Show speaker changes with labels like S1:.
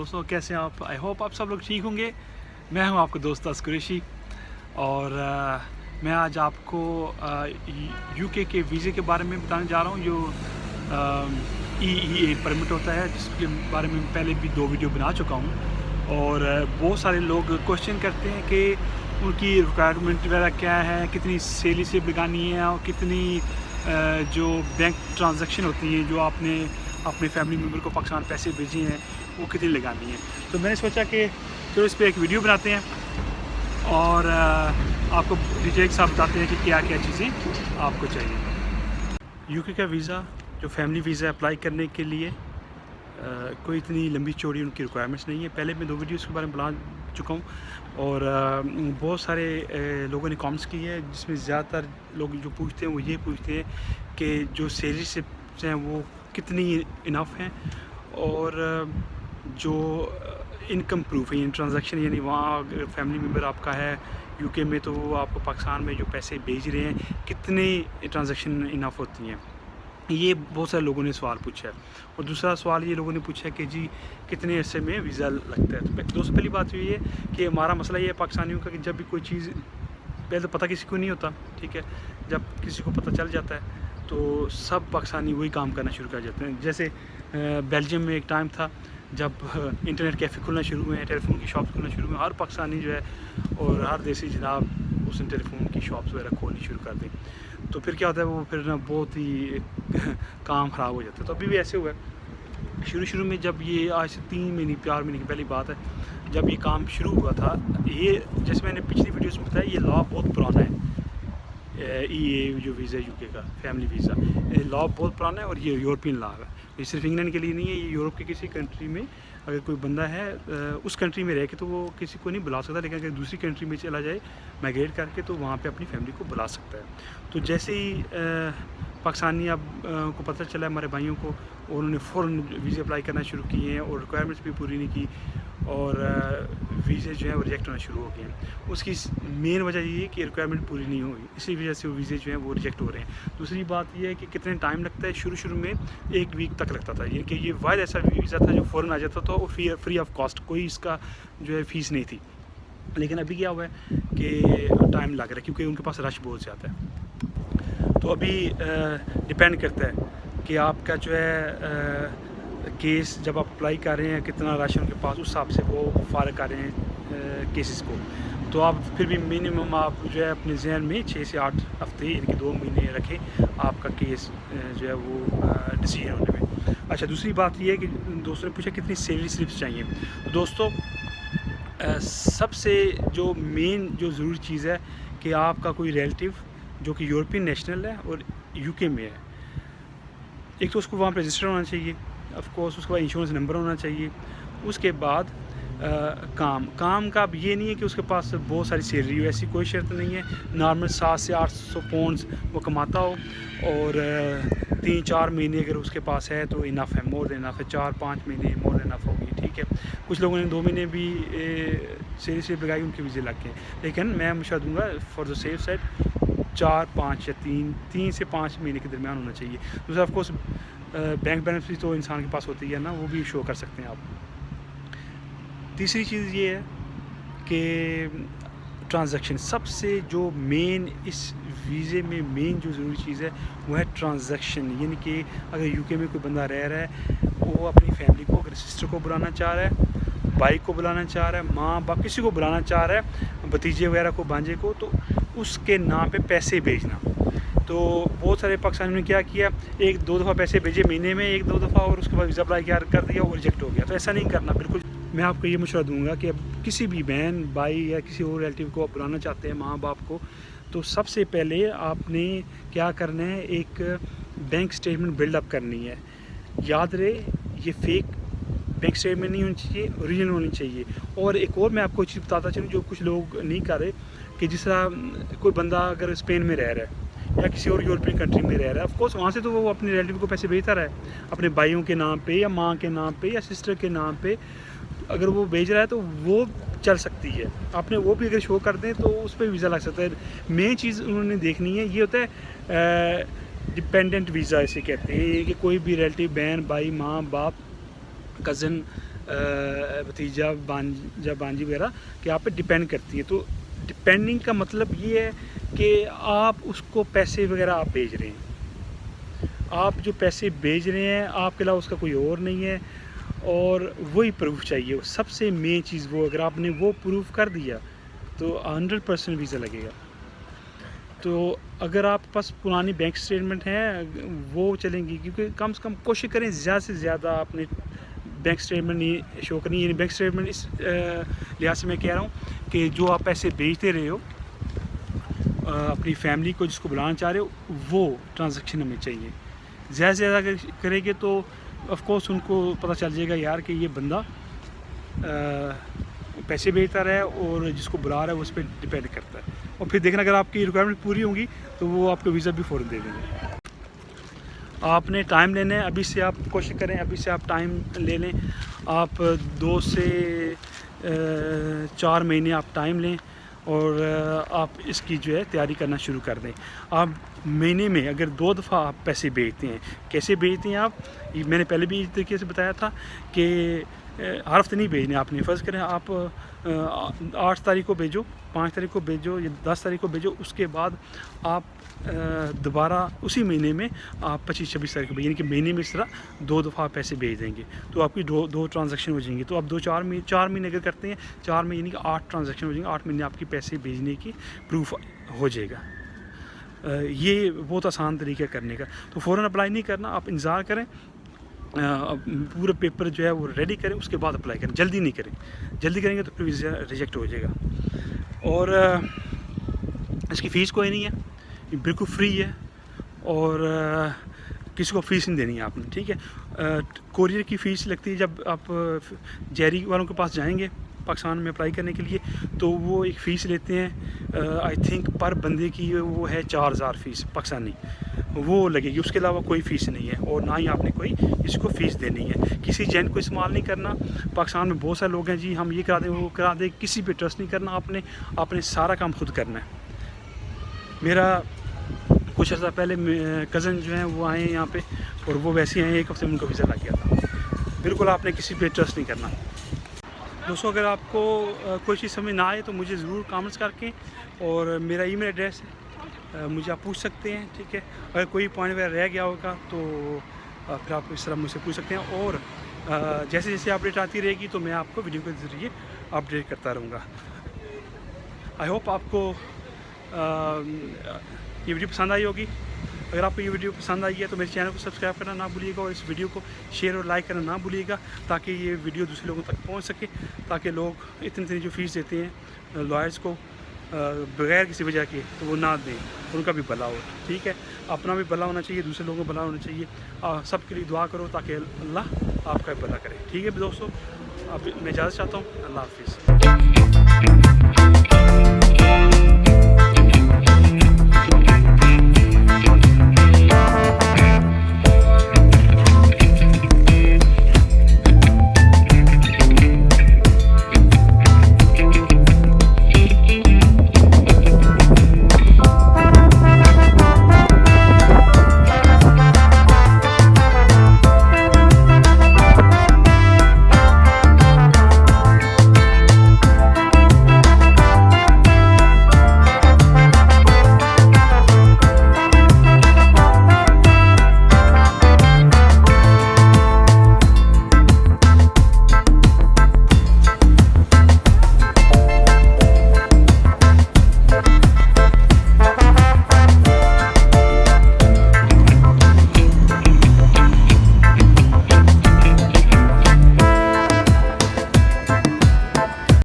S1: दोस्तों, कैसे हैं आप? आई होप आप सब लोग ठीक होंगे। मैं हूं आपका दोस्त अस्कर कुरैशी और मैं आज आपको यूके के वीज़े के बारे में बताने जा रहा हूं जो EEA परमिट होता है, जिसके बारे में पहले भी 2 वीडियो बना चुका हूं। और बहुत सारे लोग क्वेश्चन करते हैं कि उनकी रिक्वायरमेंट वगैरह क्या है, कितनी सैलरी स्लिप लगानी है और कितनी जो बैंक ट्रांजैक्शन होती हैं जो आपने अपने फैमिली मेम्बर को पाकिस्तान पैसे भेजे हैं वो कितनी लगानी है। तो मैंने सोचा कि चलो इस पर एक वीडियो बनाते हैं और आपको डिटेल के साथ बताते हैं कि क्या क्या चीज़ें आपको चाहिए। यूके का वीज़ा जो फैमिली वीज़ा अप्लाई करने के लिए कोई इतनी लंबी चौड़ी उनकी रिक्वायरमेंट्स नहीं है। पहले मैं 2 वीडियोज़ के बारे में बना चुका हूँ और बहुत सारे लोगों ने कमेंट्स किए हैं, जिसमें ज़्यादातर लोग जो पूछते हैं वो ये पूछते हैं कि जो सैलरी से हैं वो कितनी इनफ हैं और जो इनकम प्रूफ है, ट्रांजैक्शन यानी वहाँ अगर फैमिली मेम्बर आपका है यूके में तो वो आपको पाकिस्तान में जो पैसे भेज रहे हैं कितनी ट्रांजैक्शन इनफ होती हैं। ये बहुत सारे लोगों ने सवाल पूछा है। और दूसरा सवाल ये लोगों ने पूछा है कि जी कितने अरसे में वीज़ा लगता है। तो दोस्तों पहली बात ये है कि हमारा मसला ये है पाकिस्तानियों का कि जब भी कोई चीज़ पहले तो पता किसी को नहीं होता, ठीक है, जब किसी को पता चल जाता है तो सब पाकिस्तानी वही काम करना शुरू कर जाते हैं। जैसे बेल्जियम में एक टाइम था जब इंटरनेट कैफ़े खुलना शुरू हुए, टेलीफोन की शॉप्स खुलना शुरू हुए, हर पाकिस्तानी जो है और हर देसी जनाब उसने टेलीफोन की शॉप्स वगैरह खोलनी शुरू कर दी। तो फिर क्या होता है, वो फिर ना बहुत ही काम ख़राब हो जाता है। तो अभी भी ऐसे हुआ है। शुरू में जब ये आज से 3 महीने 4 महीने की पहली बात है, जब ये काम शुरू हुआ था, ये जैसे मैंने पिछली वीडियोस में बताया, ये लॉ बहुत पुराना है। EEA जो वीज़ा यूके का फैमिली वीज़ा, ये लॉ बहुत पुराना है और ये यूरोपियन लॉ है। ये सिर्फ इंग्लैंड के लिए नहीं है, ये यूरोप के किसी कंट्री में अगर कोई बंदा है उस कंट्री में रह के तो वो किसी को नहीं बुला सकता, लेकिन अगर दूसरी कंट्री में चला जाए माइग्रेट करके तो वहाँ पे अपनी फैमिली को बुला सकता है। तो जैसे ही पाकिस्तानी अब को पता चला हमारे भाइयों को, उन्होंने फ़ौरन वीज़े अप्लाई करना शुरू किए हैं और रिक्वायरमेंट्स भी पूरी नहीं की और वीज़े जो है वो रिजेक्ट होना शुरू हो गए हैं। उसकी मेन वजह ये है कि रिक्वायरमेंट पूरी नहीं हुई, इसी वजह से वो वीज़े जो हैं वो रिजेक्ट हो रहे हैं। दूसरी बात ये है कि कितने टाइम लगता है। शुरू में 1 वीक तक लगता था, ये कि ये वाहिद ऐसा वीज़ा था जो फ़ौरन आ जाता था और फ्री ऑफ कॉस्ट, कोई इसका जो है फ़ीस नहीं थी। लेकिन अभी क्या हुआ है कि टाइम लग रहा है क्योंकि उनके पास रश बहुत ज़्यादा है। तो अभी डिपेंड करता है कि आपका जो है केस जब आप अप्लाई कर रहे हैं कितना रश है उनके पास, उस हिसाब से वो फारग कर रहे हैं केसेस को। तो आप फिर भी मिनिमम आप जो है अपने जहन में 6 से 8 हफ्ते यानी कि 2 महीने रखें आपका केस जो है वो डिसीजन होने में। अच्छा, दूसरी बात ये है कि दोस्तों ने पूछा कितनी सैलरी स्लिप्स चाहिए। तो दोस्तों सबसे जो मेन जो ज़रूरी चीज़ है कि आपका कोई रिलेटिव जो कि यूरोपियन नेशनल है और यूके में है, एक तो उसको वहाँ पे रजिस्टर होना चाहिए, ऑफ कोर्स उसके बाद इंश्योरेंस नंबर होना चाहिए। उसके बाद काम का अब ये नहीं है कि उसके पास बहुत सारी सैलरी हो, ऐसी कोई शर्त नहीं है। नॉर्मल 700 से 800 पाउंड्स वो कमाता हो और 3-4 महीने अगर उसके पास है तो इनफ है, मोर देन इनफ है। 4-5 महीने मोर देन इनफ होगी, ठीक है। कुछ लोगों ने 2 महीने भी सैलरी स्लिप लगाई, उनके वीज़े लग गए, लेकिन मैं मशवरा दूँगा फॉर द सेफ साइड 4-5 या 3 से 5 महीने के दरमियान होना चाहिए। दूसरा ऑफ कोर्स बैंक बैलेंस भी तो इंसान के पास होती है ना, वो भी शो कर सकते हैं आप। तीसरी चीज़ ये है कि ट्रांजैक्शन, सबसे जो मेन इस वीज़े में मेन जो ज़रूरी चीज़ है वो है ट्रांजैक्शन। यानी कि अगर यूके में कोई बंदा रह रहा है, वो अपनी फैमिली को, अगर सिस्टर को बुलाना चाह रहा है, भाई को बुलाना चाह रहा है, माँ बाप किसी को बुलाना चाह रहा है, भतीजे वगैरह को, भांजे को, तो उसके नाम पे पैसे भेजना। तो बहुत सारे पाकिस्तानियों ने क्या किया, 1-2 दफ़ा पैसे भेजे महीने में, 1-2 दफ़ा, और उसके बाद वीज़ा अप्लाई कर दिया, वो रिजेक्ट हो गया। तो ऐसा नहीं करना बिल्कुल। मैं आपको ये मशवरा दूंगा कि अब किसी भी बहन भाई या किसी और रिलेटिव को आप बुलाना चाहते हैं, माँ बाप को, तो सबसे पहले आपने क्या करना है, एक बैंक स्टेटमेंट बिल्डअप करनी है। याद रहे ये फेक बैंक स्टेटमेंट नहीं होनी चाहिए, ओरिजिनल होनी चाहिए। और एक और मैं आपको चीज़ बताता चलूँ जो कुछ लोग नहीं कर रहे, कि जिस तरह कोई बंदा अगर स्पेन में रह रहा है या किसी और यूरोपियन कंट्री में रह रहा है, ऑफ कोर्स वहाँ से तो वो अपने रिलेटिव को पैसे भेजता रहा है, अपने भाइयों के नाम पे या माँ के नाम पे या सिस्टर के नाम पे अगर वो भेज रहा है तो वो चल सकती है। आपने वो भी अगर शो कर दें तो उस पर वीज़ा लग सकता है। मेन चीज़ उन्होंने देखनी है, ये होता है डिपेंडेंट वीज़ा इसे कहते हैं, कि कोई भी रिलेटिव, बहन भाई, माँ बाप, कज़न, भतीजा भांजा भांजी वगैरह कि आप पे डिपेंड करती है। तो डिपेंडिंग का मतलब ये है कि आप उसको पैसे वगैरह आप भेज रहे हैं, आप जो पैसे भेज रहे हैं आपके अलावा उसका कोई और नहीं है, और वही प्रूफ चाहिए। सबसे मेन चीज़ वो, अगर आपने वो प्रूफ कर दिया तो 100% वीज़ा लगेगा। तो अगर आपके पास पुरानी बैंक स्टेटमेंट है वो चलेंगी, क्योंकि कम से कम कोशिश करें ज़्यादा से ज़्यादा आपने बैंक स्टेटमेंट नहीं शो करनी। यानी बैंक स्टेटमेंट इस लिहाज से मैं कह रहा हूँ कि जो आप पैसे भेजते रहे हो अपनी फैमिली को जिसको बुलाना चाह रहे हो, वो ट्रांजैक्शन हमें चाहिए। ज़्यादा से ज़्यादा अगर करेंगे तो ऑफ कोर्स उनको पता चल जाएगा यार कि ये बंदा पैसे भेजता रहा है और जिसको बुला रहा है वो उस पर डिपेंड करता है। और फिर देखना अगर आपकी रिक्वायरमेंट पूरी होंगी तो वो आपको वीज़ा भी फ़ौरन दे देंगे। आपने टाइम लेना है, अभी से आप कोशिश करें, अभी से आप टाइम ले लें। आप 2 से 4 महीने आप टाइम लें और आप इसकी जो है तैयारी करना शुरू कर दें। आप महीने में अगर 2 दफ़ा आप पैसे भेजते हैं, कैसे भेजते हैं आप, ये मैंने पहले भी इस तरीके से बताया था कि हर हफ्ते नहीं भेजने आपने। फ़र्ज़ करें आप 8 तारीख को भेजो, 5 तारीख को भेजो या 10 तारीख को भेजो, उसके बाद आप दोबारा उसी महीने में आप 25-26 तारीख को भेजें, यानी कि महीने में इस तरह 2 दफ़ा पैसे भेज देंगे तो आपकी दो ट्रांजैक्शन हो जाएंगी। तो आप 4 महीने अगर करते हैं, 4 महीने की 8 ट्रांजैक्शन हो जाएंगे, 8 महीने आपकी पैसे भेजने की प्रूफ हो जाएगा। ये बहुत आसान तरीका करने का। तो फ़ौरन अप्लाई नहीं करना, आप इंतज़ार करें, पूरे पेपर जो है वो रेडी करें, उसके बाद अप्लाई करें। जल्दी नहीं करें, जल्दी करेंगे तो फिर वीज़ा रिजेक्ट हो जाएगा। और इसकी फ़ीस कोई नहीं है, ये बिल्कुल फ्री है और किसी को फ़ीस नहीं देनी है आपने, ठीक है। कोरियर की फ़ीस लगती है जब आप जहरी वालों के पास जाएंगे पाकिस्तान में अप्लाई करने के लिए, तो वो एक फ़ीस लेते हैं, आई थिंक पर बंदे की वो है 4000 फ़ीस पाकिस्तानी, वो लगेगी। उसके अलावा कोई फ़ीस नहीं है और ना ही आपने कोई किसी को फ़ीस देनी है। किसी एजेंट को इस्तेमाल नहीं करना। पाकिस्तान में बहुत सारे लोग हैं जी, हम ये करा दें वो करा दें, किसी पे ट्रस्ट नहीं करना आपने सारा काम खुद करना है। मेरा कुछ अर्सा पहले कज़न जो हैं वो आए हैं यहाँ पे और वो वैसे आए, 1 हफ्ते में उनका वीज़ा लग गया था। बिल्कुल आपने किसी पे ट्रस्ट नहीं करना। दोस्तों अगर आपको कोई चीज़ समझ ना आए तो मुझे ज़रूर कमेंट्स करके, और मेरा ईमेल एड्रेस है, मुझे आप पूछ सकते हैं, ठीक है। अगर कोई पॉइंट वगैरह रह गया होगा तो फिर आप इस तरह मुझसे पूछ सकते हैं, और जैसे जैसे अपडेट आती रहेगी तो मैं आपको वीडियो के ज़रिए अपडेट करता रहूँगा। आई होप आपको ये वीडियो पसंद आई होगी। अगर आपको ये वीडियो पसंद आई है तो मेरे चैनल को सब्सक्राइब करना ना भूलिएगा और इस वीडियो को शेयर और लाइक करना ना भूलिएगा, ताकि ये वीडियो दूसरे लोगों तक पहुंच सके, ताकि लोग इतनी जो फ़ीस देते हैं लॉयर्स को बगैर किसी वजह के, तो वो ना दें, उनका भी भला हो, ठीक है। अपना भी भला होना चाहिए, दूसरे लोगों का भला होना चाहिए। सबके लिए दुआ करो ताकि अल्लाह आपका भला करे, ठीक है दोस्तों। अब मैं इजाज़त चाहता हूँ, अल्लाह हाफिज़।